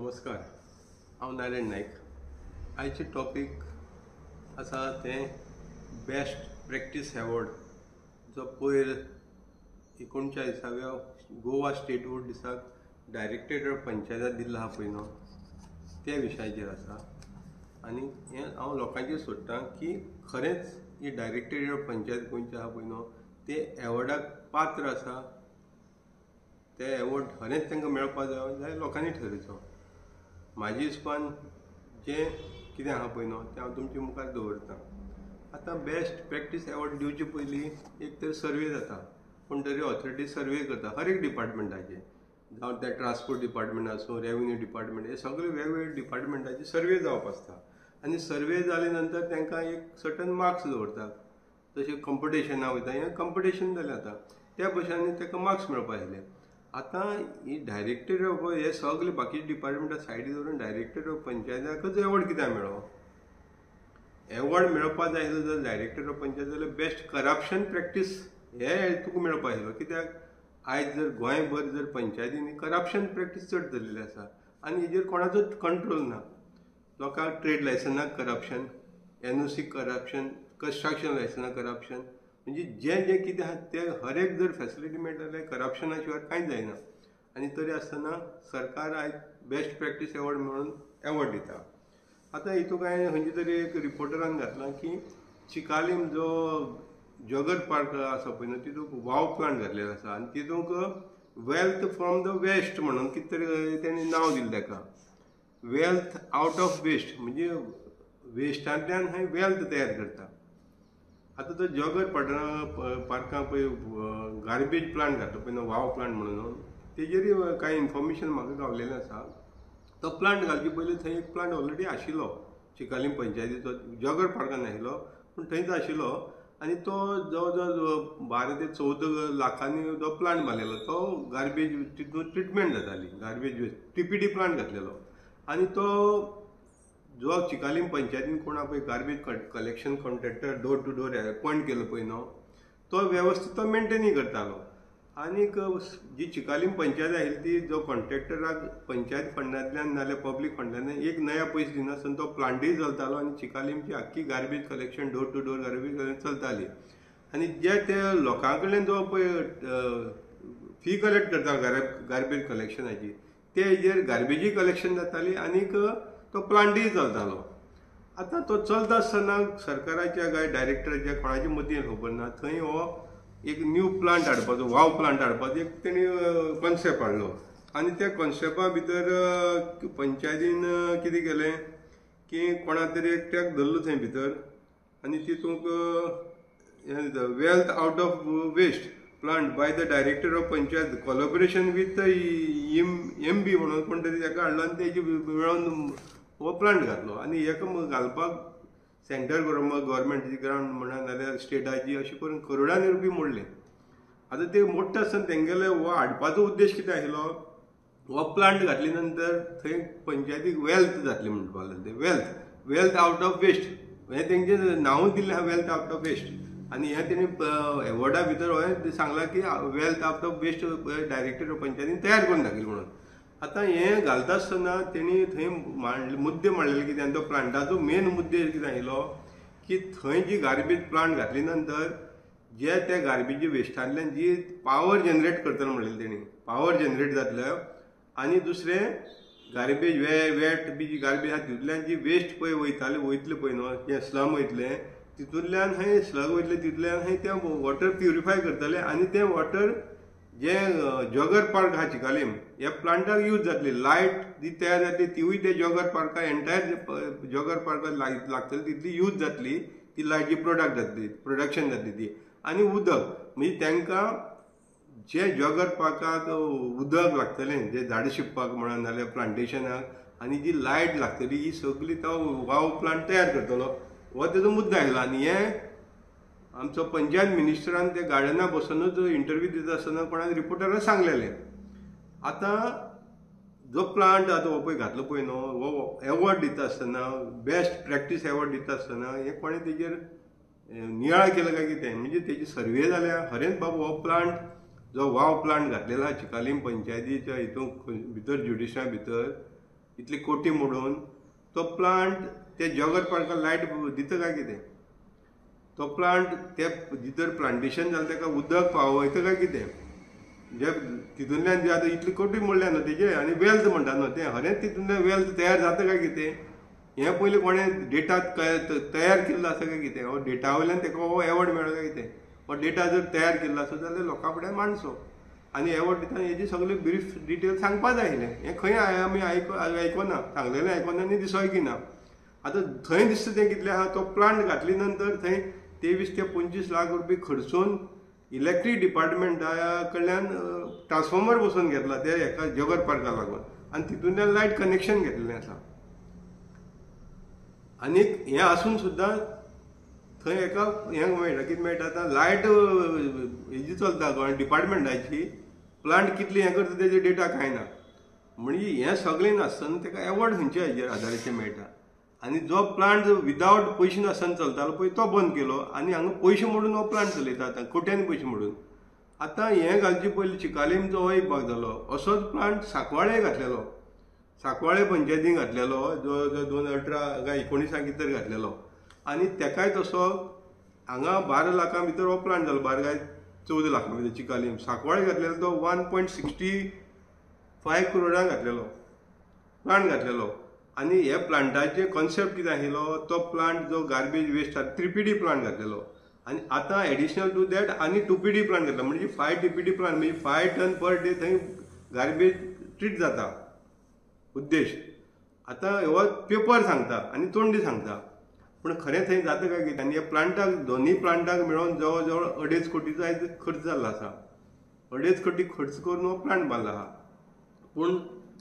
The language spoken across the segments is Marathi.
नमस्कार, हांव नारायण नायक. आयचे टॉपिक आसा तें बेस्ट प्रॅक्टीस अवॉर्ड, जो पयर 39व्या गोवा स्टेटहूड दिसाक डायरेक्टरेट ऑफ पंचायत दिल्लो आहा पळय न्हू, त्या विशयाचेर आसा. आनी हें हांव लोकांचेर सोडटां की खरेंच ही डायरेक्टरेट ऑफ पंचायत गोंयचे आहा पळय न्हू, ते अवॉर्डाक पात्र आसा. ते अवॉर्ड खरेंच तांकां मेळपाक जाय जाल्यार लोकांनी ठरवचो. म्हाजे हिसपान जें कितें आहा पळय न्हू तें हांव तुमचे मुखार दवरतां. आतां बेस्ट प्रॅक्टीस अवॉर्ड दिवचे पयलीं एक तर सर्वे जाता, कोण तरी ऑथॉरिटी सर्वे करता हर एक डिपार्टमेंटाचे, जावं ते ट्रान्सपोर्ट डिपार्टमेंट आसूं, रेव्हेन्यू डिपार्टमेंट, हे सगळे वेगवेगळे डिपार्टमेंटाचे सर्वे जावप आसता. आनी सर्वे जाले नंतर तांकां एक सर्टन मार्क्स दवरतात. जशें कॉम्पिटिशनां वयता, हें कॉम्पिटिशन जालें आतां, त्या भशेन ताका मार्क्स मेळपाक आयले. आतां ही डायरेक्टर ऑफ हे सगळे बाकीचे डिपार्टमेंटा सायडी दवरून डायरेक्टर ऑफ पंचायताकच अवॉर्ड कित्याक मेळ्ळो? अवॉर्ड मेळपाक जाय आसलो जर डायरेक्टर ऑफ पंचायत जाल्यार बेस्ट करप्शन प्रॅक्टीस हे तुका मेळपाक आसलो. कित्याक आयज जर गोंयभर जर पंचायतींनी करप्शन प्रॅक्टीस चड चलिल्ली आसा आनी हेजेर कोणाचोच कंट्रोल ना. लोकांक ट्रेड लायसनाक करप्शन, NOC करप्शन, कंस्ट्रक्शन लायसनाक करप्शन, म्हणजे जें जें कितें आहा तें हर एक जर फॅसिलिटी मेळटा जाल्यार करप्शना शिवाय कांयच जायना. आनी तरी आसतना सरकार आयज बेस्ट प्रॅक्टीस अवॉर्ड म्हणून अवॉर्ड दिता. आतां हितूंक हांवें खंयचे तरी एक रिपोर्टरान घातलां की चिकालीम जो जॉगर पार्क आसा पळय न्हू, तितूंक वाव प्लांट घातलेलो आसा आनी तितूंक वेल्थ फ्रॉम द वेस्ट म्हणून कितें तरी तेणी नांव दिलें ताका. वेल्थ आवट ऑफ वेस्ट, म्हणजे वेस्टांतल्यान हें वेल्थ तयार करता. आतां तो जॉगर पार्कां पळय गार्बेज प्लांट घातलो पळय न्हू, वाव प्लांट म्हणून, तेजेरूय कांय इन्फॉर्मेशन म्हाका गावलेलें आसा. तो प्लांट घालचे पयलीं थंय एक प्लांट ऑलरेडी आशिल्लो चिकालीम पंचायतीचो, जॉगर पार्कान आशिल्लो पूण थंयच आशिल्लो. आनी तो जवळ जवळ 12 ते 14 लाखांनी तो प्लांट बांदलेलो. तो गार्बेज तितून ट्रिटमेंट जाताली, गार्बेज वेस्ट, TPD प्लांट घातलेलो. आनी तो जो चिकालीम पंचायतीन कोण आहा पळय garbage collection contractor door to door appoint केलो पळय न्हू, तो वेवस्थीत तो मेंटेनूय करतालो. आनीक जी चिकालीम पंचायत आशिल्ली ती जो कॉन्ट्रॅक्टराक पंचायत फंडांतल्यान नाजाल्यार पब्लीक फंडांतल्यान एक नया पयशे दिनासतना तो प्लांटूय चलतालो आनी चिकालीमची आख्खी garbage collection door to door garbage collection चलताली. आनी जे ते लोकां कडल्यान जो पळय फी कलेक्ट करता गार्बेज कलेक्शनाची, ते हेजेर गार्बेजूय कलेक्शन जाताली आनीक तो प्लांटूय चलतालो. आतां तो चलता आसतना सरकाराच्या काय डायरेक्टराच्या कोणाच्या मतीन खबर ना, थंय हो एक न्यू प्लांट हाडपाचो, वाव प्लांट हाडपाचो एक तेणी कॉन्सेप्ट हाडलो. आनी त्या कॉन्सेप्टा भितर पंचायतीन कितें केलें की कोणा तरी एकट्याक धरलो थंय भितर आनी तितूंक wealth out of waste plant by the director of panchayat collaboration with MB म्हणून कोण तरी ताका हाडलो आनी तेजे मेळोन हो प्लांट घातलो. आनी हेका घालपाक सेंट्रल गव्हर्मेंटाची ग्रांट म्हणा नाजाल्यार स्टेटाची अशें करून करोडांनी रुपया मोडले. आतां ते मोडटा आसतना तेंगेले हो हाडपाचो उद्देश कितें आशिल्लो, हो प्लांट घातले नंतर थंय पंचायतीक वेल्थ जातली म्हणपाक लागले. वेल्थ आवट ऑफ वेस्ट हें तेंचें नांवूच दिल्लें आहा, वेल्थ आवट ऑफ वेस्ट. आनी हें तेणी अवॉर्डा भितर हांवें सांगलां की wealth out of waste director of पंचायतीन तयार करून दाखयलें म्हणून. आतां हें घालता आसतना तेणी थंय मुद्दे मांडलेले कितें, तो प्लांटाचो मेन मुद्दे कितें आशिल्लो की थंय जी गार्बेज प्लांट घातली नंतर जे त्या गार्बेजी वेस्टांतल्यान जी पावर जनरेट करतलो म्हणलेलें तेणी, पावर जनरेट जातलो. आनी दुसरें गार्बेज वेट बी जी गार्बेज आहा तितूंतल्यान जी वेस्ट पळय वयतले पळय न्हू, जें स्लम वयतलें तितूंतल्यान खंय स्लग वयतले तितूंतल्यान खंय तें वॉटर प्युरिफाय करतले आनी तें वॉटर जें जॉगर पार्क आहा चिकालीम ह्या प्लांटाक यूज जातली. लायट जी तयार जातली तिवूय ते जॉगर पार्काक एंटायर जॉगर पार्काक लागतली तितली यूज जातली, ती लायट जी प्रोडक्शन जातली ती. आनी उदक म्हणजे तांकां जे जॉगर पार्काक उदक लागतलें, जे झाडां शिंपपाक म्हणा नाजाल्यार प्लांटेशनाक, आनी जी लायट लागतली ही सगळी तो वाव प्लांट तयार करतलो, हो तेजो मुद्दो आयलो. आनी हें आमचो पंचायत मिनिस्टरान ते गार्डना बसूनच इंटरव्यू दिता आसतना कोणाक रिपोर्टरान सांगलेलें. आतां जो प्लांट आतां हो पळय घातलो पळय न्हू, हो अवॉर्ड दिता आसतना बेस्ट प्रॅक्टीस अवॉर्ड दिता आसतना हें कोणें तेजेर नियाळ केलो काय कितें, म्हणजे तेजी सर्वे जाल्या खरेंच बाबा हो प्लांट जो वाव प्लांट घातलेलो आहा चिकालीम पंचायतीच्या हितून भितर ज्युडिशना भितर इतली कोटी मोडून तो प्लांट ते जॉगर पार्काक लायट दिता काय कितें? तो प्लांट ते भितर प्लांटेशन जालें ताका उदक पावयता काय कितें? जे तितूंतल्यान जे आतां इतली कोटी मोडल्या न्हू तेजे आनी वेल्थ म्हणटा न्हू तें खरेंच तितूंतल्यान वेल्थ तयार जाता काय कितें? हें पयलीं कोणें डेटा तयार केल्लो आसा काय कितें? हो डेटा वयल्यान ताका हो एवॉर्ड मेळ्ळो काय कितें? हो डेटा जर तयार केल्लो आसत जाल्यार लोकां फुड्यान मांडचो आनी एवॉर्ड दितना हेजी सगळी ब्रीफ डिटेल सांगपा जाय आसलें. हें खंय आमी आयकना, सांगलेलें आयकना आनी दिसोय की ना. आतां थंय दिसता तें कितलें आहा, तो प्लांट घातली नंतर थंय 23 ते 25 लाख रुपये खर्चून इलेक्ट्रीक डिपार्टमेंटा कडल्यान ट्रान्सफॉर्मर बसोवन घेतला ते हेका जॉगर पार्का लागून आनी तितूंतल्यान लायट कनेक्शन घेतलेलें आसा. आनीक हें आसून सुद्दां थंय एका हें मेळटा, कितें मेळटा आतां लायट हेजी चलता गोंय डिपार्टमेंटाची, प्लांट कितली हें करता तेजे डेटा कांय ना. म्हणजे हें सगळें नासतना ताका एवॉर्ड खंयच्या हेजेर आदाराचेर मेळटा. आनी जो प्लांट विदावट पयशे नासतना चलतालो पळय तो बंद केलो आनी हांगा पयशे मोडून हो प्लांट चलयता आतां कोट्यांनी पयशे मोडून. आतां हें घालचे पयलीं चिकालीमचो हो एक भाग जालो. असोच प्लांट सांकवाळे घातलेलो, सांकवाळे पंचायतीन घातलेलो, जो 2018 काय 19 कितें घातलेलो आनी तेकाय तसो हांगा 12 लाखां भितर हो प्लांट जालो, 12 काय 14 लाखां भितर चिकालीम. सांकवाळे घातलेलो तो 1.65 करोडांक घातलेलो प्लांट घातलेलो. आनी हे प्लांटाचे कॉन्सेप्ट कितें आशिल्लो, तो प्लांट जो गार्बेज वेस्ट 3PD प्लांट घातलेलो आनी आतां एडिशनल टू दॅट आनी 2PD प्लांट घातला. म्हणजे 5 TPD प्लांट म्हणजे 5 टन पर डे थंय गार्बेज ट्रीट जाता. उद्देश आतां हो पेपर सांगता आनी तोंडी सांगता, पूण खरें थंय जाता काय कितें? आनी ह्या प्लांटाक दोनूय प्लांटाक मेळोन जवळ जवळ 2.5 कोटीचो आयज खर्च जाल्लो आसा. 2.5 कोटी खर्च करून हो प्लांट बांदलो आहा. पूण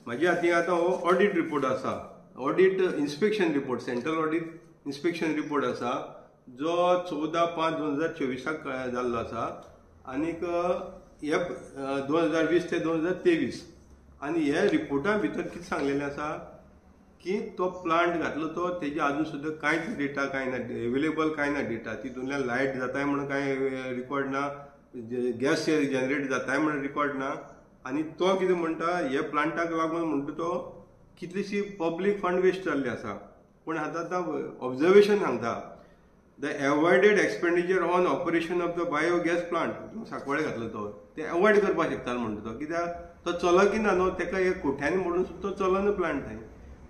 म्हाज्या हातीन आतां हो ऑडिट रिपोर्ट आसा, audit inspection report, central audit inspection report आसा, जो 14/5/2024 जाल्लो आसा. आनीक हे 2020 ते 2023 आनी हे रिपोर्टा भितर कितें सांगलेलें आसा की तो प्लांट घातलो तो तेजे आजून सुद्दां कांयच डेटा कांय ना, एवेलेबल कांय ना डेटा. तितूंतल्यान लायट जाताय म्हणून कांय रिकॉर्ड ना, गॅस जनरेट जाताय म्हणून रिकॉर्ड ना. आनी तो कितें म्हणटा, हे प्लांटाक लागून म्हणटा तो कितलीशी पब्लीक फंड वेस्ट जाल्ली आसा. पूण आतां ऑब्जर्वेशन सांगता, the avoided expenditure on operation of the biogas plant Sancoale घातलो तो, ते एवॉयड करपाक शकता म्हणटा तो. कित्याक तो चलो की ना न्हू, ताका एक कोट्यांनी म्हणून सुद्दां तो चलना प्लांट थंय.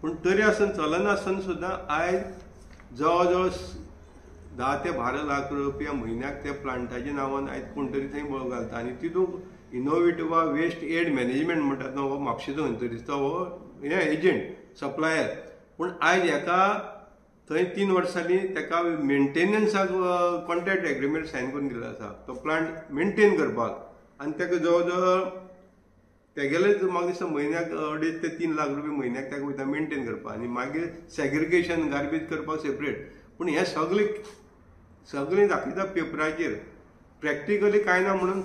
पूण तरी आसतना चलना आसतना सुद्दां आयज जवळ जवळ 10 ते 12 लाख रुपया म्हयन्याक त्या प्लांटाच्या नांवान आयज कोण तरी थंय बळ घालता. आनी तितूंत इनोवेटिवा वेस्ट एड मॅनेजमेंट म्हणटात न्हू, हो म्हापशेचो खंय तरी तो हो हे एजंट सप्लायर. पूण आयज हेका थंय 3 वर्सांनी ताका मेंटेनन्साक कॉन्ट्रॅक्ट एग्रीमेंट सायन करून दिल्लो आसा, तो प्लांट मेंटेन करपाक. आनी ताका जवळ जवळ तेगेलेच म्हाका दिसता म्हयन्याक 2.5 ते 3 लाख रुपया म्हयन्याक ताका वयता मेंटेन करपाक. आनी मागीर सेग्रिगेशन गार्बेज करपाक सेपरेट. पूण हें सगळें दाखयता पेपराचेर, प्रॅक्टिकली कांय ना म्हणून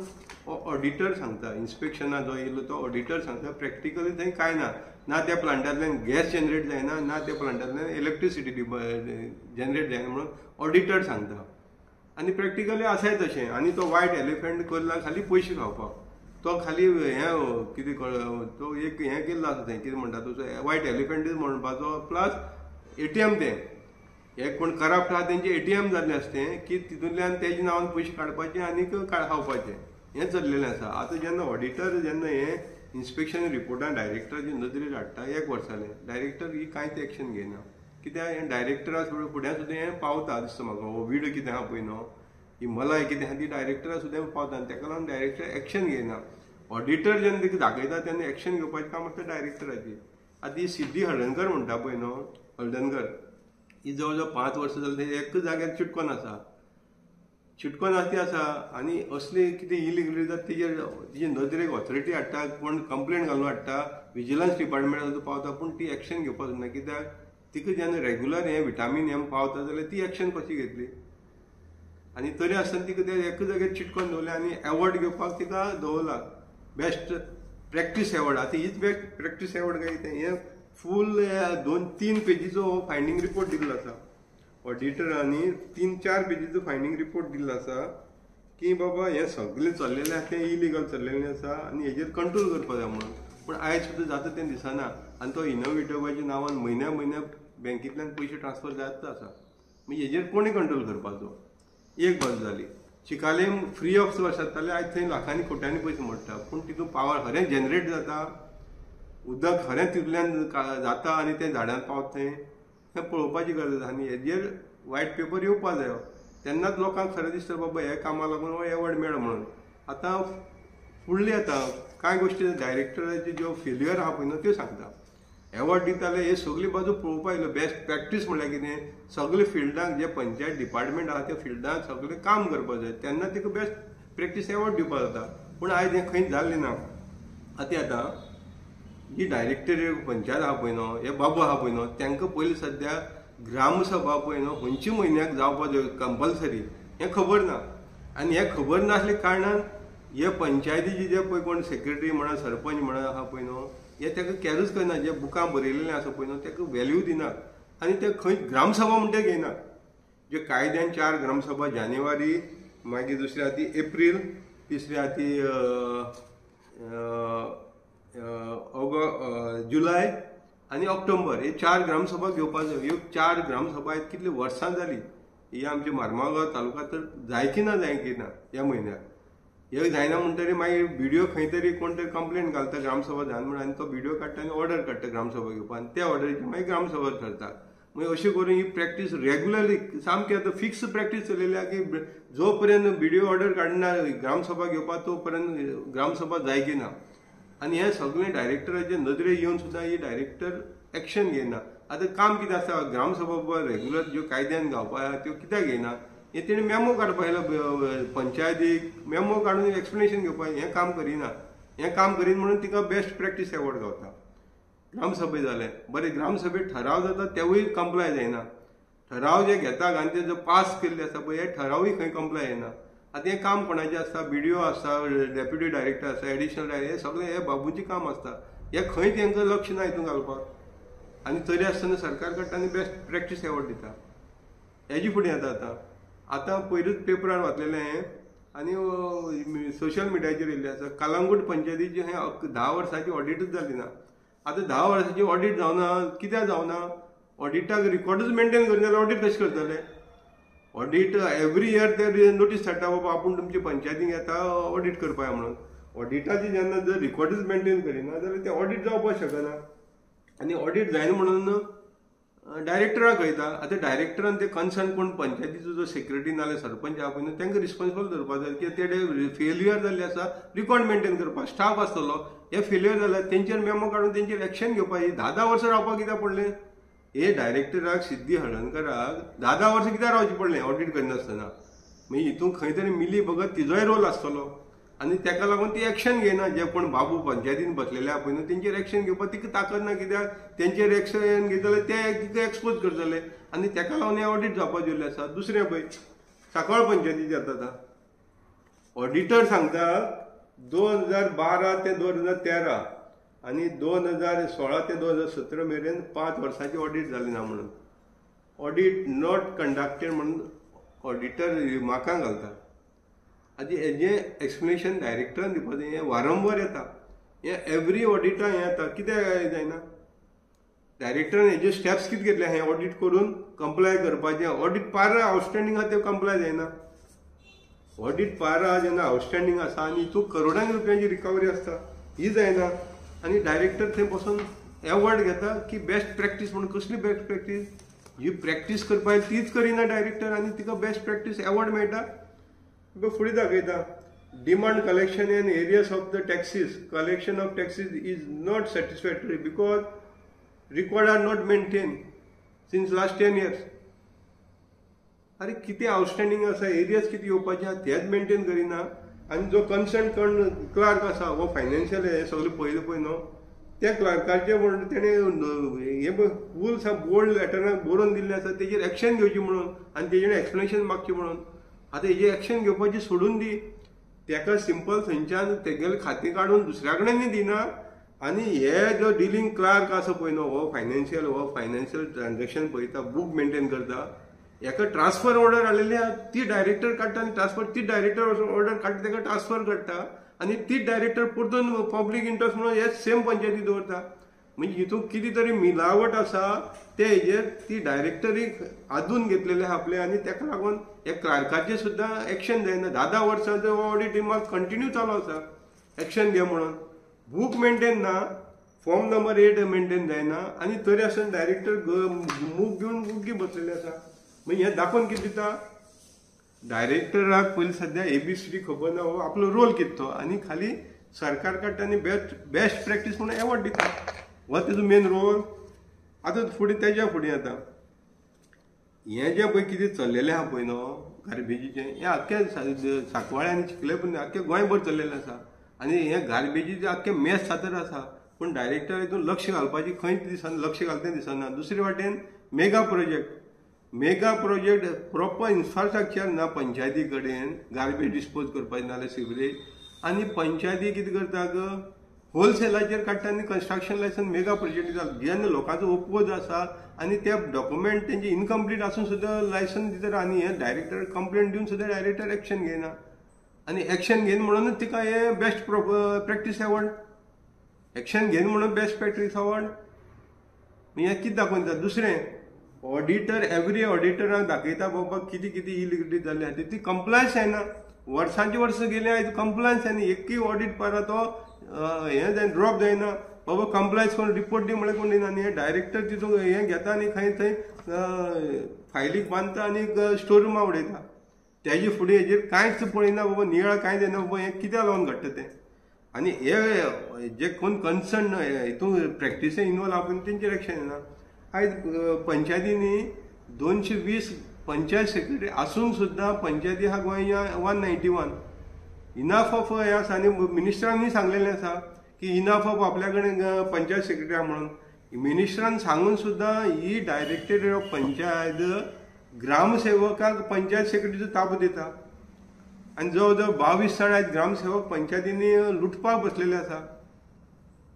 ऑडिटर सांगता. इन्स्पेक्शनाक जो येयलो तो ऑडिटर सांगता प्रॅक्टिकली थंय कांय ना. ना त्या प्लांटांतल्यान गॅस जनरेट जायना, ना त्या प्लांटांतल्यान इलेक्ट्रिसिटी जनरेट जायना म्हणून ऑडिटर सांगता. आनी प्रॅक्टिकली आसाय तशें. आनी तो वायट एलिफंट करला खाली पयशे खावपाक. तो खाली हें कितें तो एक हें केल्लो आसा थंय, कितें म्हणटा तो वायट एलिफंट म्हणपाचो, प्लस ATM तें हे कोण करप्ट आहा तेंचे ATM जाल्लें आसा तें, की तितूंतल्यान तेजे नांवान पयशे काडपाचे आनीक खावपाचे, हें चल्लेलें आसा. आतां जेन्ना ऑडिटर जेन्ना हें इन्स्पेक्शन रिपोर्टान डायरेक्टराचे नदरेर हाडटा 1 वर्स जालें, डायरेक्टर ही कांयच एक्शन घेयना. कित्याक हें डायरेक्टरा फुड्यान सुद्दां हें पावता दिसता म्हाका. हो विडो कितें आहा पळय न्हू, ही मलाई कितें आहा ती डायरेक्टरा सुद्दां पावता आनी ताका लागून डायरेक्टर एक्शन घेयना. ऑडिटर जेन्ना तिका दाखयता तेन्ना एक्शन घेवपाचें काम आसता डायरेक्टराची. आतां ही सिद्धी हळदणकर म्हणटा पळय न्हू, हळदणकर ही जवळ जवळ 5 वर्सां जाली ते एक जाग्यार चिटकोन आसा ती आसा. आनी असली कितें इलिगली जाता तेजे नदरेक ऑथॉरिटी हाडटा, कोण कंप्लेंट घालून हाडटा, विजिलन्स डिपार्टमेंटा सुद्दां पावता, पूण ती एक्शन घेवपाक ना. कित्याक तिका जेन्ना रेग्युलर हें विटामीन हें पावता जाल्यार ती एक्शन कशी घेतली. आनी तरी आसतना तिका ते एक जाग्यार चिटकोन दवरलें आनी एवॉर्ड घेवपाक तिका दवरला, बेस्ट प्रॅक्टीस एवॉर्ड. आतां हीच बेस्ट प्रॅक्टीस एवॉर्ड काय कितें, हें फूल 2-3 पेजीचो फायंडींग रिपोर्ट दिल्लो आसा ऑडिटरांनी. 3-4 पेजीचो फायंडींग रिपोर्ट दिल्लो आसा की बाबा हें सगळें चल्लेलें आसा तें इलिगल चल्लेलें आसा आनी हेजेर कंट्रोल करपाक जाय म्हणून. पूण आयज सुद्दां जाता तें दिसना. आनी तो इनोवेटिवाच्या नांवान म्हयन्या बँकेंतल्यान पयशे ट्रान्सफर जायत आसा. म्हणजे हेजेर कोणी कंट्रोल करपाचो. एक बाजू जाली. चिकाले फ्री ऑफ सोर्स आसताले, आयज थंय लाखांनी कोट्यांनी पयशे मोडटा. पूण तितून पावर खरें जनरेट जाता, उदक खरें तितूंतल्यान जाता आनी तें झाडांक पावता हें पळोवपाची गरज आसा. आनी हेजेर व्हायट पेपर येवपा जायो. तेन्नाच लोकांक खरें दिसता बाबा हे कामाक लागून हो एवॉर्ड मेळ्ळो म्हणून. आतां फुडली येता कांय गोश्टी डायरेक्टराचे ज्यो फेल्युअर आहा पळय न्हू त्यो सांगता. एवॉर्ड दिताले हे सगळी बाजू पळोवपा येयल्यो. बेस्ट प्रॅक्टीस म्हळ्यार कितें, सगळे फिल्डांक जे पंचायत डिपार्टमेंट आहा त्या फिल्डांत सगळें काम करपाक जाय, तेन्ना तिका बेस्ट प्रॅक्टीस एवॉर्ड दिवपाक जाता. पूण आयज हें खंयच जाल्लें ना. आतां जी डायरेक्टर पंचायत आहा पळय न्हू, हे बाबू आहा पळय न्हू, तांकां पयलीं सद्या ग्रामसभा पळय न्हू खंयच्या म्हयन्याक जावपा जाय कंपल्सरी हें खबर ना. आनी हें खबर नासल्या कारणान हे पंचायतीचे जे पळय कोण सेक्रेटरी म्हणा सरपंच म्हणा आहा पळय न्हू, हे ताका कॅरूच करना. जे बुकां बरयलेलें आसा पळय न्हू ताका व्हॅल्यू दिनात. आनी ते खंय ग्रामसभा म्हणटा ते घेयनात. जे कायद्यान 4 ग्रामसभा जानेवारी, मागीर दुसरी आहा ती एप्रील, तिसरी आहा ती जुलय आनी ऑक्टोबर, हे 4 ग्रामसभा घेवपाक जाय. ह्यो 4 ग्रामसभा कितली वर्सां जाली. ही आमच्या मार्मागांव तालुका तर जायकी ना ह्या म्हयन्याक. हे जायना म्हणटरी मागीर व्हिडिओ खंय तरी कोण तरी कंप्लेंट घालता ग्रामसभा जावन म्हणून, आनी तो व्हिडिओ काडटा आनी ऑर्डर काडटा ग्रामसभा घेवपाक, आनी त्या ऑर्डरीची मागीर ग्रामसभा ठरता. मागीर अशें करून ही प्रॅक्टीस रेग्युलरली सामकी आतां फिक्स प्रॅक्टीस चलिल्ली आहा की जो पर्यंत व्हिडिओ ऑर्डर काडना ग्रामसभा घेवपाक तो पर्यंत ग्रामसभा जायकी ना. आनी हे सगळें डायरेक्टराचे नदरे येवन सुद्दां ही डायरेक्टर एक्शन घेयना. आतां काम कितें आसा, ग्रामसभा रेग्युलर ज्यो कायद्यान गावपा त्यो कित्याक घेयना, हे तेणी मेमो काडपा आयलो पंचायतीक, मेमो काडून एक्सप्लेनेशन घेवपा. हें काम करिना. हें काम करीन म्हणून तिका बेस्ट प्रॅक्टीस एवॉर्ड गावता. ग्रामसभे जालें बरें, ग्रामसभेक ठराव जाता तेवूय कंप्लाय जायना. ठराव जे घेतात आनी ते जो पास केल्ले आसा पळय हे ठरावूय खंय कंप्लाय जायना. आतां हें काम कोणाचें आसता, BDO आसता, डेप्युटी डायरेक्टर आसता, एडिशनल डायरेक्टर, हे सगळें हे बाबूचें काम आसता. हे खंय तांकां लक्ष ना हितून घालपाक. आनी तरी आसतना सरकार काडटा आनी बेस्ट प्रॅक्टीस एवॉर्ड दिता. हेजे फुडें येता आतां पयरूच पेपरार वाचलेलें हें आनी सोशल मिडियाचेर येयल्लें आसा. कलंगूट पंचायतीची हें 10 वर्सांची ऑडिटूच जाली ना. आतां 10 वर्सांची ऑडिट जावना, कित्याक जावना? ऑडिटाक रिकॉर्डूच मेंटेन करिना जाल्यार ऑडिट कशें करतले? ऑडिट एवरी इयर ते नोटीस धाडटा बाबा आपूण तुमचे पंचायतीक येता ऑडिट करपाक म्हणून. ऑडिटाची जेन्ना जर रिकॉर्डूच मेंटेन करिना जाल्यार ते ऑडिट जावपाक शकना. आनी ऑडिट जायना म्हणून डायरेक्टराक कळटा. आतां डायरेक्टरान ते कन्सर्न कोण पंचायतीचो जो सेक्रेटरी नाल्यार सरपंच आहा पळय न्हू तांकां रिस्पॉन्सिबल धरपाक जाय. कित्याक ते फेल्युअर जाल्ले आसा रिकॉर्ड मेंटेन करपाक. स्टाफ आसतलो हे फेल्युअर जाला तेंचेर मेमो काडून तेंचेर एक्शन घेवपाक. 10 वर्सां रावपाक कित्याक पडलें? हे डायरेक्टराक सिद्धी हळदणकराक 10 वर्सां कित्याक रावचें पडलें ऑडिट करिनासतना? मागीर हितून खंय तरी मिली भगत तिजोय रोल आसतलो. आनी ताका लागून ती एक्शन घेयना. जे कोण बाबू पंचायतीन बसलेले आहा पळय न्हू तेंचेर एक्शन घेवपाक तिका ताकद ना. कित्याक तेंचेर एक्शन घेतले ते तिका एक्सपोज करतले आनी ताका लागून हे ऑडिट जावपाक दिल्लें आसा. दुसरें पळय सांकवाळ पंचायतीचें आतां ऑडिटर सांगता 2012 ते 2013 आनी 2016 ते 2017 मेरेन 5 वर्सांची ऑडिट जाली ना म्हणून. ऑडिट नॉट कंडक्टेड म्हणून ऑडिटर रिमार्कां घालता. आनी हेजें एक्सप्लेनेशन डायरेक्टरान दिवपाक जाय. हें वारंवार येता. हें एवरी ऑडिटा हें येता. कित्याक जायना? डायरेक्टरान हेजे स्टेप्स कितें घेतले हें ऑडिट करून कंप्लाय करपाचें. ऑडिट पार आउटस्टँडींग आहा तें कंप्लाय जायना. ऑडिट पार आहा जेन्ना आउटस्टँडींग आसा आनी हितून करोडांनी रुपयांची रिकवरी आसता ही जायना. आनी डायरेक्टर थंय बसून एवॉर्ड घेता की बेस्ट प्रॅक्टीस म्हणून. कसली बेस्ट प्रॅक्टीस? जी प्रॅक्टीस करपाक तीच करिना डायरेक्टर आनी तिका बेस्ट प्रॅक्टीस एवॉर्ड मेळटा. फुडें दाखयता demand collection in areas of the taxes. Collection of taxes is not satisfactory because record are not maintain since last 10 years. अरे कितें आउटस्टँडींग आसा, एरियाज कितें येवपाचे आहा तेच मेंटेन करिना. आनी जो कन्सर्न क्लार्क आसा हो फायनान्शियल हे सगळें पयलें पळय न्हू त्या क्लार्काचे म्हणून तेणें हे फूल बोल्ड लेटरान बरोवन दिल्लें आसा तेजेर एक्शन घेवची म्हणून आनी तेजेर एक्सप्लेनेशन मागचें म्हणून. आतां हेजेर एक्शन घेवपाची सोडून दी. ताका सिंपल थंयच्यान तेगेलें खातें काडून दुसऱ्या कडेन दिना. आनी हे जो डिलींग क्लार्क आसा पळय न्हू हो फायनान्शियल ट्रान्जॅक्शन पळयता, बूक मेंटेन करता. हेका ट्रान्सफर ऑर्डर आलेली आहा ती डायरेक्टर काडटा आनी ट्रान्सफर ती डायरेक्टर ऑर्डर काडटा ताका ट्रान्सफर करता आनी ती डायरेक्टर परतून पब्लीक इंट्रस्ट म्हणून हे सेम पंचायती दवरता. म्हणजे हितून कितें तरी मिलावट आसा ते हेजेर ती डायरेक्टरीक आदून घेतलेले आपले आनी ताका लागून हे क्लार्काचेर सुद्दां एक्शन जायना 10 वर्सांचो ऑडिट मात कंटिन्यू चालू आसा एक्शन घे म्हणून बूक मेंटेन ना फॉर्म नंबर 8 मेंटेन जायना आनी तरी आसतना डायरेक्टर मूक घेवन गुग्गी बसलेले आसा म्हणजे हें दाखोवन कितें दिता डायरेक्टराक पयलीं सद्या ABCD खबर ना हो आपलो रोल कितें तो आनी खाली सरकार काडटा आनी बेस्ट प्रॅक्टीस म्हणून एवॉर्ड दिता हो तेजो मेन रोल आतां फुडें तेज्या फुडें आतां हें जें पळय कितें चल्लेलें आहा पळय न्हू गार्बेजीचें हें आख्ख्या सांकवाळे आनी चिखले पण आख्खें गोंयभर चल्लेलें आसा आनी हें गार्बेजीचें आख्खें मॅस सातर आसा पूण डायरेक्टर हितून लक्ष घालपाची खंयच दिसना लक्ष घालता दिसना दुसरे वाटेन मेगा प्रोजेक्ट प्रॉपर इन्फ्रास्ट्रक्चर ना पंचायती कडेन गार्बेज डिस्पोज करपाचें नाल्यार सिवरेज आनी पंचायती कितें करता होलसेलाचेर काडटा आनी कन्स्ट्रक्शन लायसन मेगा प्रोजेक्ट जाता जेन्ना लोकांचो ओपोज आसा आनी ते डॉक्युमेंट तेंचे इनकम्प्लीट आसून सुद्दां लायसन दिता आनी हे डायरेक्टर कंप्लेंट दिवन सुद्दां डायरेक्टर एक्शन घेयना आनी एक्शन घेयना म्हणूनच तिका हे बेस्ट प्रॅक्टीस एवॉर्ड एक्शन घेयना म्हणून बेस्ट प्रॅक्टीस अवॉर्ड हें कितें दाखोवन दिता दुसरें ऑडिटर एवरी ऑडिटराक दाखयता बाबा कितें कितें इलिगलिटी जाल्ली आसा ती कंप्लायन्स जायना वर्सांची वर्सां गेली आयज कंप्लायन्स जायना एकूय ऑडिट पारा तो हें जायना ड्रॉप जायना बाबा कंप्लायन्स करून रिपोर्ट दी म्हळ्यार कोण दिना आनी हे डायरेक्टर तितून हें घेता आनी खंय थंय फायलीक बांदता आनी स्टोर रुमा उडयता तेजे फुडें हेजेर कांयच पळयना बाबा नियाळ कांय जायना बाबा हें कित्याक लागून घडटा तें आनी हे जे कोण कन्सर्न हितून प्रॅक्टिसेन इनवॉल्व आहा पळय तेंचेर एक्शन येना आयज पंचायतींनी 220 पंचायत सेक्रेटरी आसून सुद्दां पंचायती आहा गोंया 191 इनफ ऑफ हें आसा आनी मिनिस्टरांनी सांगलेलें आसा की इनफ ऑफ आपल्या कडेन पंचायत सेक्रेटरी आहा म्हणून मिनिस्टरान सांगून सुद्दां ही डायरेक्टरेट ऑफ पंचायत ग्रामसेवकाक पंचायत सेक्रेटरीचो ताबो दिता आनी जवळ जवळ 22 जाण आयज ग्रामसेवक पंचायतींनी लुटपाक बसलेले आसा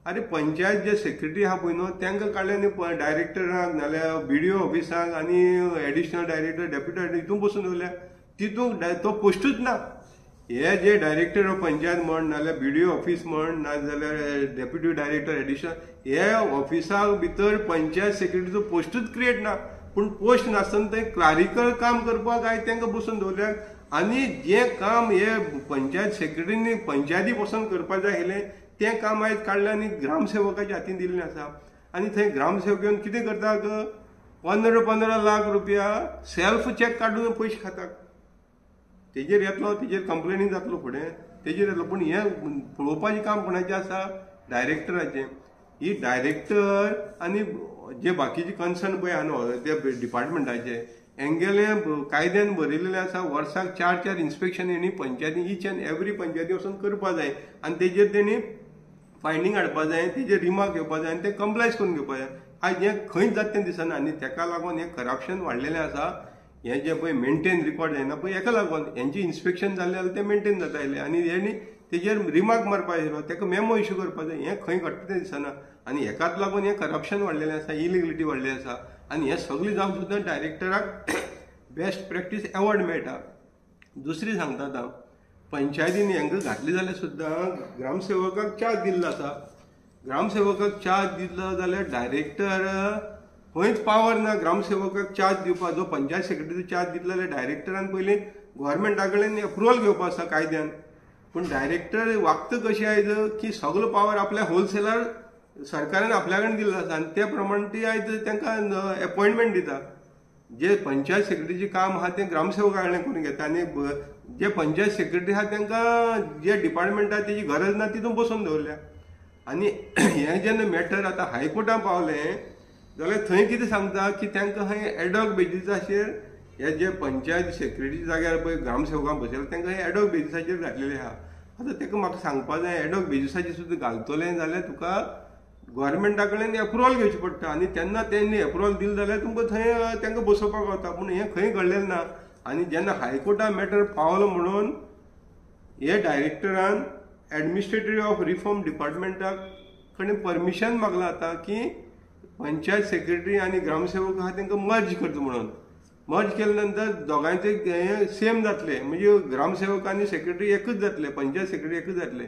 अरे पंचायत जे सेक्रेटरी आहा पळय न्हू तांकां काडले न्ही डायरेक्टराक नाल्यार BDO ऑफिसाक आनी एडिशनल डायरेक्टर डेप्युटी डायरेक्टर हितून बसून दवरल्या तितून तो पोस्टूच ना हे जे डायरेक्टर ऑफ पंचायत म्हण नाल्यार BDO ऑफिस म्हण नाजाल्यार डेप्युटी डायरेक्टर एडिशनल हे ऑफिसाक भितर पंचायत सेक्रेटरीचो पोस्टूच क्रिएट ना पूण पोस्ट नासतना थंय क्लारिकल काम करपाक आयज तांकां बसून दवरल्यात आनी जें काम हे पंचायत सेक्रेटरीनी पंचायती पासून करपाक जाय आशिल्लें तें काम आयज काडलें आनी ग्रामसेवकाच्या हातीन दिल्लें आसा आनी थंय ग्रामसेवक येवन कितें करता 15 लाख रुपया सेल्फ चॅक काडून पयशे खातात तेजेर येतलो तेजेर कंप्लेनी जातलो फुडें तेजेर येतलो पूण हें पळोवपाचें काम कोणाचें आसा डायरेक्टराचें ही डायरेक्टर आनी जे बाकीचे कन्सर्न पळय आहा न्हू ते डिपार्टमेंटाचे हेंगेले कायद्यान बरयलेलें आसा वर्साक 4 इन्स्पेक्शन हेणी पंचायती ईच एंड एवरी पंचायती वचून करपा जाय आनी तेजेर तेणी फायंडींग हाडपा जाय तेजेर रिमार्क घेवपा जाय आनी ते कंप्लायन्स करून घेवपा जाय आयज हें खंयच जाता तें दिसना आनी ताका लागून हें करप्शन वाडलेलें आसा हें जें पळय मेंटेन रिकॉर्ड जायना पळय हेका लागून हेंचें इन्स्पेक्शन जाल्लें जाल्यार तें मेंटेन जाता आयलें आनी हेणी तेजेर रिमार्क मारपा जाय ताका मेमो इश्यू करपा जाय हें खंय घडटा तें दिसना आनी हेकाच लागून हें करप्शन वाडलेलें आसा इलिगलिटी वाडली आसा आनी हें सगळें जावन सुद्दां डायरेक्टराक बेस्ट प्रॅक्टीस एवॉर्ड मेळटा दुसरी सांगता आतां पंचायतीन हेंकां घातली जाल्यार सुद्दां ग्रामसेवकाक चार्ज दिल्लो आसा ग्रामसेवकाक चार्ज दिल्लो जाल्यार डायरेक्टर खंयच पावर ना ग्रामसेवकाक चार्ज दिवपाक जो पंचायत सेक्रेटरीचो चार्ज दितलो जाल्यार डायरेक्टरान पयलीं गोवोरमेंटा कडल्यान एप्रुवल घेवपा आसा कायद्यान पूण डायरेक्टर वागता कशी आयज की सगळो पावर आपल्या होलसेलार सरकारान आपल्या कडेन दिल्लो आसा आनी त्या प्रमाणे ती आयज तांकां अपॉयंटमेंट दिता जे पंचायत सेक्रेटरीचें काम आहा तें ग्रामसेवका कडल्यान करून घेता आनी जे पंचायत सेक्रेटरी आहा तांकां जे डिपार्टमेंटा तेजी गरज ना तितून बसून दवरल्या आनी हें जेन्ना मॅटर आतां हायकोर्टान पावलें जाल्यार थंय कितें सांगता की तांकां खंय एडॉक बेजिसाचेर हे जे पंचायत सेक्रेटरी जाग्यार पळय ग्रामसेवकां बसयला तांकां हे एडॉक बेजिसाचेर घातलेलें आहा आतां ताका म्हाका सांगपा जाय एडॉक बेजिसाचेर सुद्दां घालतलें जाल्यार तुका गोवोरमेंटा कडल्यान एप्रुवल घेवची पडटा आनी तेन्ना तेणी एप्रुवल दिलें जाल्यार तुमकां थंय तांकां बसोवपाक गावता पूण हें खंय घडलेलें ना आनी जेन्ना हायकोर्टान मॅटर पावलो म्हणून हे डायरेक्टरान एडमिनिस्ट्रेटिव्ह ऑफ रिफॉर्म डिपार्टमेंटाक कडेन परमिशन मागलां आतां की पंचायत सेक्रेटरी आनी ग्रामसेवक आहा तांकां मर्ज करता म्हणून मर्ज केले नंतर दोगांयचे सेम जातले म्हणजे ग्रामसेवक आनी सेक्रेटरी एकूच जातले पंचायत सेक्रेटरी एकूच जातले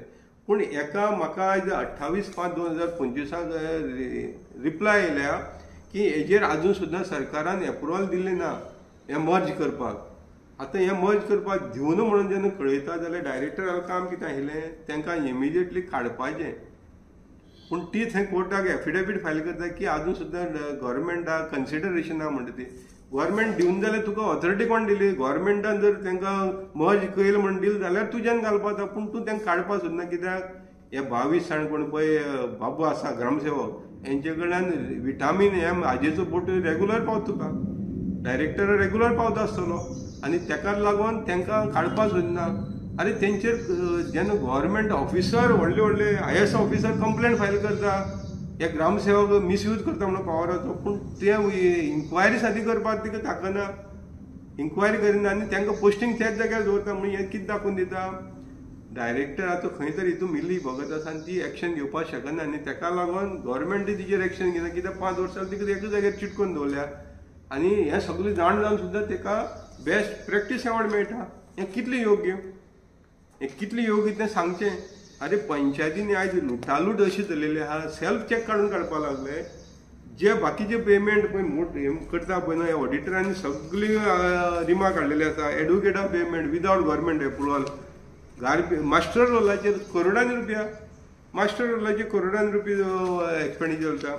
पूण एका म्हाका आयज 28/5/2025 रिप्लाय येयल्या की हेजेर अजून सुद्दां सरकारान एप्रुवल दिल्लें ना हें मर्ज करपाक. आतां हें मर्ज करपाक दिवना म्हणून जेन्ना कळयता जाल्यार डायरेक्टरान काम कितें आशिल्लें, तांकां इमिजिएटली काडपाचें. पूण ती थंय कोर्टाक एफिडेवीट फायल करता की अजून सुद्दां गव्हर्मेंटाक कन्सिडरेशन ना म्हणटा ती. गव्हर्मेंट दिवन जाल्यार तुका ऑथॉरिटी कोण दिली? गव्हर्मेंटान जर तांकां मर्ज केलें म्हणून दिलें जाल्यार तुज्यान घालपाक जाता. पूण तूं तांकां काडपाक सोदना. कित्याक हे 22 जाण कोण पळय बाबू आसा ग्रामसेवक, हेंचे कडल्यान विटामीन एम हाजेचो बोट रेगुलर पावता तुका. डायरेक्टर रेगुलर पावता आसतलो आनी तेका लागून तांकां काडपाक सोदना. आरे तेंचेर जेन्ना गव्हर्मेंट ऑफिसर व्हडले व्हडले IAS ऑफिसर कंप्लेंट फायल करता हे ग्रामसेवक मिसयूज करता म्हणून पावराचो, पूण ते इन्क्वायरी सादी करपाक तिका ताकना, इन्क्वायरी करिना आनी तांकां पोस्टींग त्याच जाग्यार दवरता. म्हणून हें कितें दाखोवन दिता? डायरेक्टर आतां खंय तरी हितून मिल्ली भगत आसा आनी ती एक्शन घेवपाक शकना आनी ताका लागून गव्हर्मेंटूय तिचेर एक्शन घेना. कित्याक 5 वर्सां तिका एका जाग्यार चिटकून दवरल्या आनी हें सगळें जाण जावन सुद्दां ताका बेस्ट प्रॅक्टीस एवॉर्ड मेळटा. हें कितलें योग्य? हें कितलें योग्य तें सांगचें. अरे पंचायतींनी आयज लुटालूट अशी चलिल्ली आहा, सेल्फ चॅक काडून काडपाक लागले. जे बाकीचे पेमेंट पळय हें करता पळय न्हय, ऑडिटरांनी सगळी रिमार्क काडलेली आसा. एडवोकेटा payment without government approval, master रोलाचेर करोडांनी रुपया, मास्टर रोलाचेर करोडांनी रुपया एक्सपेंडिचर जाता.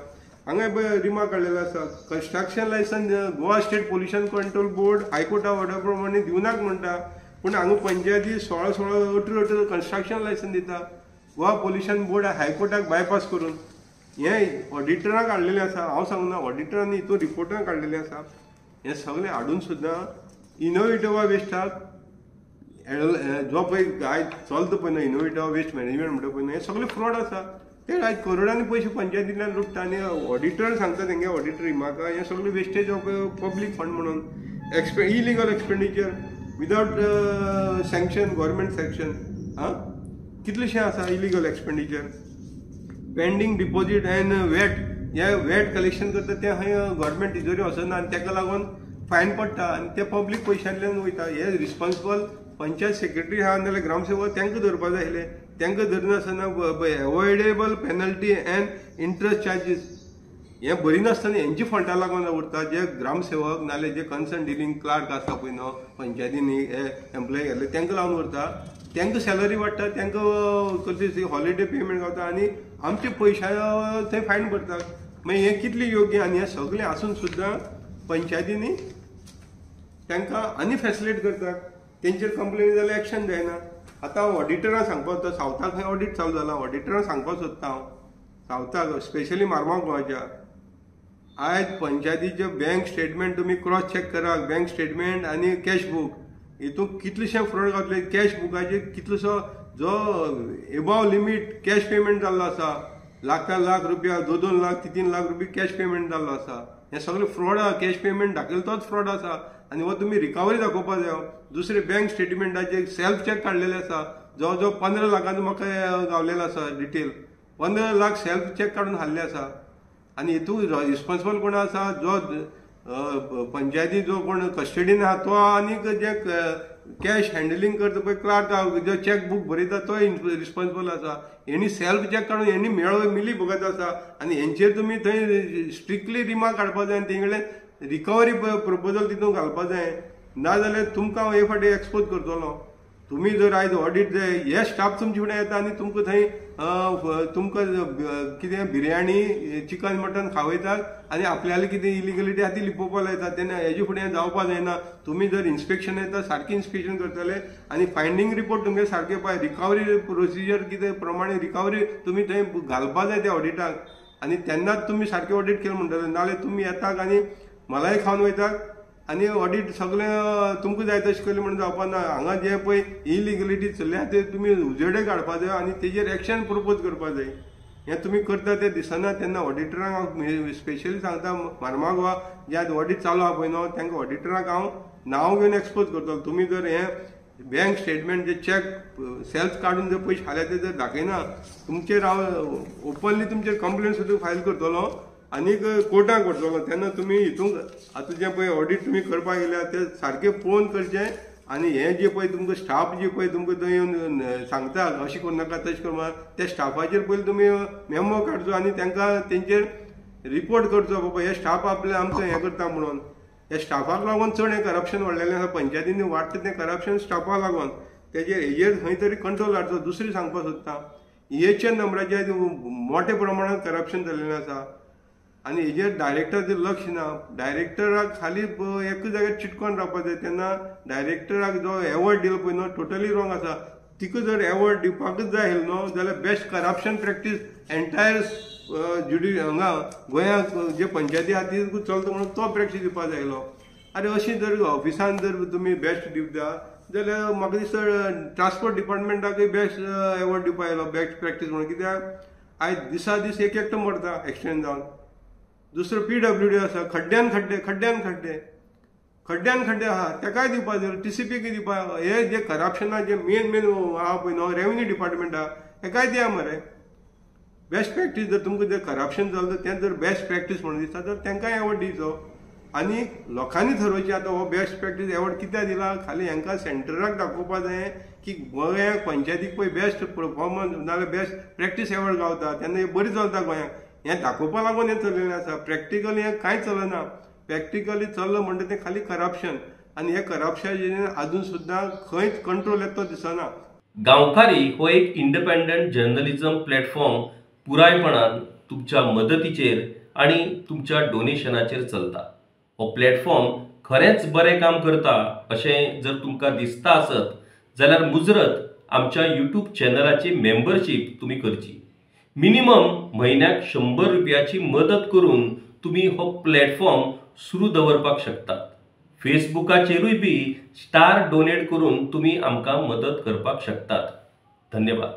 हांगा पळय रिमार्क काडलेलो आसा. Construction license Goa state pollution control board हायकोर्टा ऑर्डर प्रमाणे दिवनाक म्हणटा, पूण हांगा पंचायती 16 कन्स्ट्रक्शन लायसन्स दिता. गोवा पोल्युशन बोर्ड हायकोर्टाक बायपास करून हें ऑडिटराक काडलेलें आसा. हांव सांगना, ऑडिटरांनी हितून रिपोर्टान काडलेलें आसा. हें सगळें हाडून सुद्दां इनोवेटिवा वेस्टाक जो पळय आयज चलता पळय न्हय इनोवेटिवा वेस्ट मॅनेजमेंट म्हणटा पळय हें सगळें फ्रॉड आसा. ते आयज करोडांनी पयशे पंचायतींतल्यान लुटता आनी ऑडिटर सांगता तेंगे ऑडिटर म्हाका हें सगळें वेस्टेज ऑफ पब्लीक फंड म्हणून illegal expenditure without sanction, government sanction. कितलेशें आसा illegal expenditure. Pending deposit and VAT, हे वॅट कलेक्शन करता तें खंय गव्हर्मेंट तिजोरी वचना आनी ताका लागून फायन पडटा आनी ते पब्लीक पयशांतल्यान वयता. हे रिस्पॉन्सिबल पंचायत सेक्रेटरी आहा नाल्यार ग्रामसेवक तांकां धरपा जाय आसलें. तांकां धरनासतना एवॉयडेबल पेनल्टी एंड इंट्रस्ट चार्जीस हें बरी नासतना हेंची फंडां लागून उरता. जे ग्रामसेवक नाल्यार जे कन्सर्न डिलिंग क्लार्क आसा पळय न्हय पंचायतींनी एम्प्लॉय घातले तांकां लावन उरता. तांकां सॅलरी वाडटा, तांकां हॉलिडे पेमेंट गावता आनी आमचे पयशा थंय फायन भरतात. मागीर हें कितलें योग्य? आनी हें सगळें आसून सुद्दां पंचायतींनी तांकां आनी फॅसिलिट करतात. तेंचेर कंप्लेन जाल्यार एक्शन जायना. आतां हांव ऑडिटरांक सांगपाक सोदता, सावथाक खंय ऑडिट चालू जाला, ऑडिटरांक सांगपाक सोदता हांव सावथाक स्पेशली मार्माग गोवाच्या. आयज पंचायतीचे बँक स्टेटमेंट तुमी क्रॉस चॅक करात, बँक स्टेटमेंट आनी कॅश बुक हितून कितलेशे फ्रॉड घातले. कॅश बुकाचेर कितलोसो जो एबाव लिमीट कॅश पेमेंट जाल्लो आसा, लाख रुपया, 2 लाख 3 लाख रुपया कॅश पेमेंट जाल्लो आसा. हें सगळें फ्रॉड आहा. कॅश पेमेंट दाखयलो तोच फ्रॉड आसा आनी हो तुमी रिकवरी दाखोवपाक जाय. दुसरे बँक स्टेटमेंटाचेर सेल्फ चॅक काडलेले आसा. जवळ जवळ 15 लाखांचो म्हाका गावलेलो आसा डिटेल. 15 लाख सेल्फ चॅक काडून हाडले आसा. आनी हितून रिस्पॉन्सिबल कोण आसा? जो पंचायती जो कोण कस्टडीन आहा तो आनीक जे कॅश हँडलिंग करता पळय क्लार्क जो चॅक बूक बरयता तो रिस्पॉन्सिबल आसा. हेणी सेल्फ चॅक काडून हेणी मिली भगत आसा आनी हेंचेर तुमी थंय स्ट्रिक्टली रिमार्क काडपाक जाय आनी तेंगेले रिकवरी प्रपोजल तितून घालपाक जाय. नाजाल्यार तुमकां हे फाटी एक्सपोज करतलो. तुम्ही जर आयज ऑडिट जाय हे स्टाफ तुमचे फुडें येता आनी तुमकां थंय तुमकां कितें बिरयाणी चिकन मटन खावयतात आनी आपल्याली कितें इलिगलिटी आहा ती लिपोवपाक लायतात. तेन्ना हेजे फुडें जावपाक जायना. तुमी जर इन्स्पेक्शन येता सारकें इन्स्पेक्शन करतले आनी फायंडींग रिपोर्ट तुमगे सारकें पाय रिकवरी प्रोसिजर कितें प्रमाणे रिकवरी तुमी थंय घालपाक जाय त्या ऑडिटाक आनी तेन्नाच तुमी सारकें ऑडिट केलें म्हणटले. नाल्यार तुमी येतात आनी मलाई खावन वयतात आनी ऑडिट सगळें तुमकां जाय तशें केलें म्हणून जावपाक ना. हांगा जे पळय इलिगलिटी चल्ल्या ते तुमी उजेडे काडपाक जाय आनी तेजेर एक्शन प्रपोज करपाक जाय. हें तुमी करता तें दिसना. तेन्ना ऑडिटरांक हांव स्पेशली सांगता मार्मागोवा जे आतां ऑडिट चालू आहा पळय न्हय तांकां ऑडिटरांक हांव नांव घेवन एक्सपोज करतलो. तुमी जर हें बँक स्टेटमेंट जे चॅक सेल्फ काडून जर पयशे हाल्या ते जर दाखयना तुमचेर हांव ओपनली तुमचेर कंप्लेन सुद्दां फायल करतलो आनीक कोर्टाक व्हरतलो. तेन्ना तुमी हितून आतां जें पळय ऑडिट तुमी करपाक गेल्या तें सारकें पळोवन करचें आनी हे जे पळय तुमकां स्टाफ जे पळय तुमकां थंय येवन सांगता अशें करूं नाका तशें करूं त्या स्टाफाचेर पयलीं तुमी मेमो काडचो आनी तांकां तेंचेर रिपोर्ट करचो बाबा हे स्टाफ आपले आमकां हें करता म्हणून. हे स्टाफाक लागून चड हें करप्शन वाडलेलें आसा. पंचायतींनी वाडटा तें करप्शन स्टाफाक लागून. हेजेर खंय तरी कंट्रोल हाडचो. दुसरी सांगपाक सोदता EHN नंबराचेर मोठ्या प्रमाणांत करप्शन जाल्लेलें आसा आनी हेजेर डायरेक्टराचेर लक्ष ना. डायरेक्टराक खाली एकूच जाग्यार चिटकोन रावपाक जाय. तेन्ना डायरेक्टराक जो एवॉर्ड दिलो पळय न्हू टोटली रॉंग आसा. तिका जर एवॉर्ड दिवपाकूच जाय न्हू जाल्यार बेस्ट करप्शन प्रॅक्टीस एंटायर हांगा गोंयांत जे पंचायती आहा ती चलता म्हणून तो प्रॅक्टीस दिवपाक जायलो. अरे अशी जर ऑफिसान जर तुमी बेस्ट दिवता जाल्यार म्हाका दिसता ट्रान्सपोर्ट डिपार्टमेंटाकूय बेस्ट एवॉर्ड दिवपाक आयलो बेस्ट प्रॅक्टीस म्हणून. कित्याक आयज दिसा दीस एक एकटो मरता एक्सिडेंट जावन. दुसरो PWD आसा खड्ड्यान खड्डे आहा ताकाय दिवपाक जाय. TCPक दिवपाक. हे जे करप्शना जे मेन आहा पळय न्हू रेव्हेन्यू डिपार्टमेंट आहा हेकाय दिया मरे बेस्ट प्रॅक्टीस. जर तुमकां जर करप्शन जालें तें जर बेस्ट प्रॅक्टीस म्हणून दिसता तर तांकांय एवॉर्ड दिवचो. आनी लोकांनी ठरोवचें आतां हो बेस्ट प्रॅक्टीस एवॉर्ड कित्याक दिला. खाली हांकां सेंटराक दाखोवपाक जाय की गोंयांक पंचायतीक पळय बेस्ट परफॉर्मन्स नाजाल्यार बेस्ट प्रॅक्टीस एवॉर्ड गावता तेन्ना हें बरी चलता गोंयांक. हें दाखोवपा लागून हें चल्लेलें आसा. प्रॅक्टिकली हें कांय चलना. प्रॅक्टिकली चल्लां म्हणटा तें खाली करप्शन आनी हे करप्शन अजून सुद्दां खंयच कंट्रोल येता तो दिसना. गांवकारी हो एक इंडिपेंडंट जर्नलिझम प्लॅटफॉर्म पुरायपणान तुमच्या मदतीचेर आणि तुमच्या डोनेशनाचेर चलता. हो प्लॅटफॉर्म खरेंच बरें काम करता अशें जर तुमकां दिसता आसत जाल्यार मुजरत आमच्या YouTube चॅनलाची मेंबरशीप तुमी करची. मिनिमम म्हयन्याक 100 रुपयाची मदत करून तुमी हो प्लॅटफॉर्म सुरू दवरपाक शकतात. फेसबुकाचेरूय बी स्टार डोनेट करून तुमी आमकां मदत करपाक शकतात. धन्यवाद.